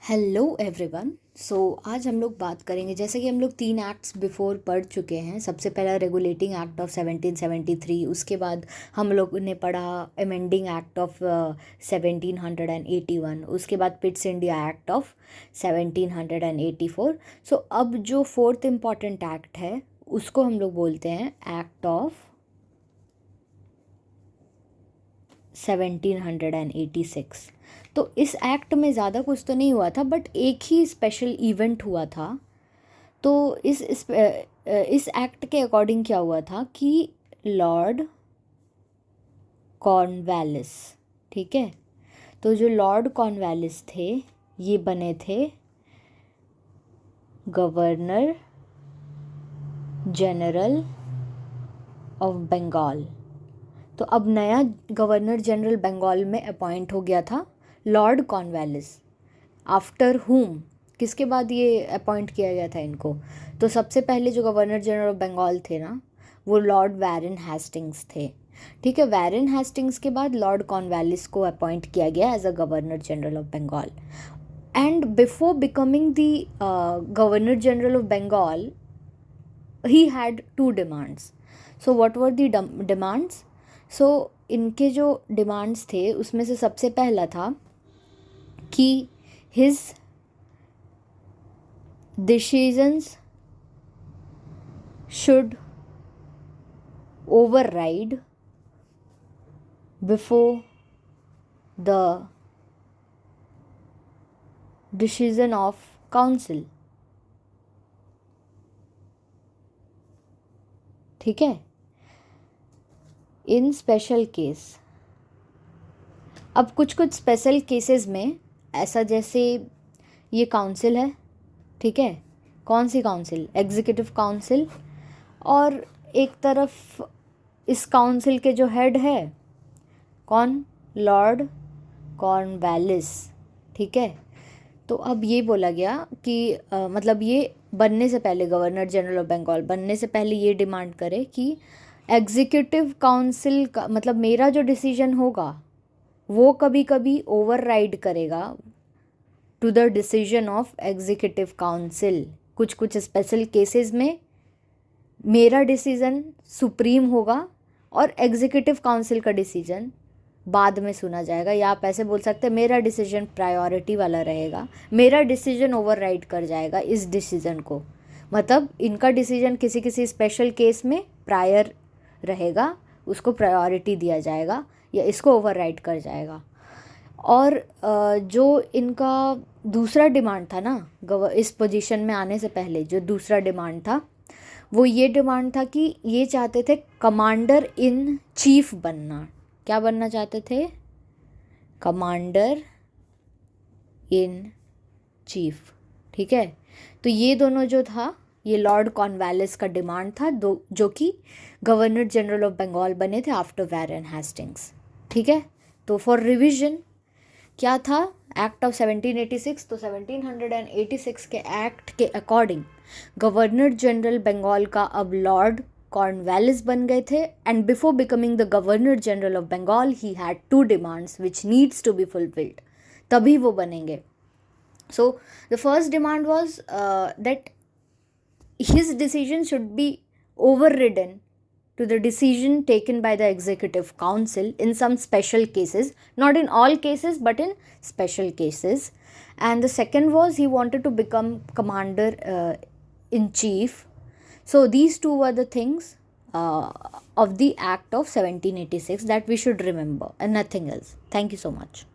Hello everyone. आज हम लोग बात करेंगे, जैसे कि हम लोग 3 एक्ट्स बिफोर पढ़ चुके हैं। सबसे पहला रेगुलेटिंग एक्ट ऑफ 1773, उसके बाद हम लोग ने पढ़ा अमेंडिंग एक्ट ऑफ 1781, उसके बाद पिट्स इंडिया एक्ट ऑफ 1784। अब जो फोर्थ इम्पॉर्टेंट एक्ट है उसको हम लोग बोलते हैं एक्ट ऑफ 1786। तो इस एक्ट में ज़्यादा कुछ तो नहीं हुआ था, बट एक ही स्पेशल इवेंट हुआ था। तो इस एक्ट के अकॉर्डिंग क्या हुआ था कि लॉर्ड कॉर्नवालिस, ठीक है, तो जो लॉर्ड कॉर्नवालिस थे ये बने थे गवर्नर जनरल ऑफ बंगाल। तो अब नया गवर्नर जनरल बंगाल में अपॉइंट हो गया था लॉर्ड कॉर्नवालिस। आफ्टर हुम, किसके बाद ये अपॉइंट किया गया था इनको? तो सबसे पहले जो गवर्नर जनरल ऑफ बंगाल थे ना, वो लॉर्ड वैरन हेस्टिंग्स थे। ठीक है, वैरन हेस्टिंग्स के बाद लॉर्ड कॉर्नवालिस को अपॉइंट किया गया as a governor general of Bengal. And before becoming the governor general of Bengal he had 2 demands. So what were the demands? इनके जो डिमांड्स थे उसमें से सबसे पहला था कि his decisions should override before the decision of council. ठीक है, इन स्पेशल केस। अब कुछ कुछ स्पेशल केसेस में ऐसा, जैसे ये काउंसिल है, ठीक है, कौन सी काउंसिल? Executive council. और एक तरफ इस काउंसिल के जो हेड है कौन? Lord Cornwallis. ठीक है, तो अब ये बोला गया कि मतलब ये बनने से पहले, गवर्नर जनरल ऑफ बंगाल बनने से पहले ये डिमांड करे कि एग्जीक्यूटिव काउंसिल का, मतलब मेरा जो डिसीजन होगा वो कभी कभी ओवरराइड करेगा to the decision of executive council. कुछ कुछ स्पेशल केसेस में मेरा डिसीजन सुप्रीम होगा और एग्जीक्यूटिव काउंसिल का डिसीजन बाद में सुना जाएगा, या आप ऐसे बोल सकते हैं मेरा डिसीजन प्रायोरिटी वाला रहेगा, मेरा डिसीजन ओवरराइड कर जाएगा इस डिसीजन को। मतलब इनका डिसीजन किसी किसी स्पेशल केस में प्रायर रहेगा, उसको प्रायोरिटी दिया जाएगा या इसको ओवरराइड कर जाएगा। और जो इनका दूसरा डिमांड था ना, इस पोजीशन में आने से पहले जो दूसरा डिमांड था वो ये डिमांड था कि ये चाहते थे कमांडर इन चीफ बनना। क्या बनना चाहते थे? Commander in chief. ठीक है, तो ये दोनों जो था, ये लॉर्ड कॉर्नवालिस का डिमांड था, जो कि गवर्नर जनरल ऑफ बंगाल बने थे आफ्टर वैरन हेस्टिंग्स। ठीक है, तो फॉर रिवीजन क्या था एक्ट ऑफ 1786? तो 1786 के एक्ट के अकॉर्डिंग गवर्नर जनरल बंगाल का अब लॉर्ड कॉर्नवालिस बन गए थे। And before becoming the governor general of Bengal he had 2 demands which needs to be fulfilled, तभी वो बनेंगे। So the first demand was that his decision should be overridden to the decision taken by the executive council in some special cases, not in all cases but in special cases. And the second was he wanted to become commander in chief. So these two were the things of the act of 1786 that we should remember, and nothing else. Thank you so much.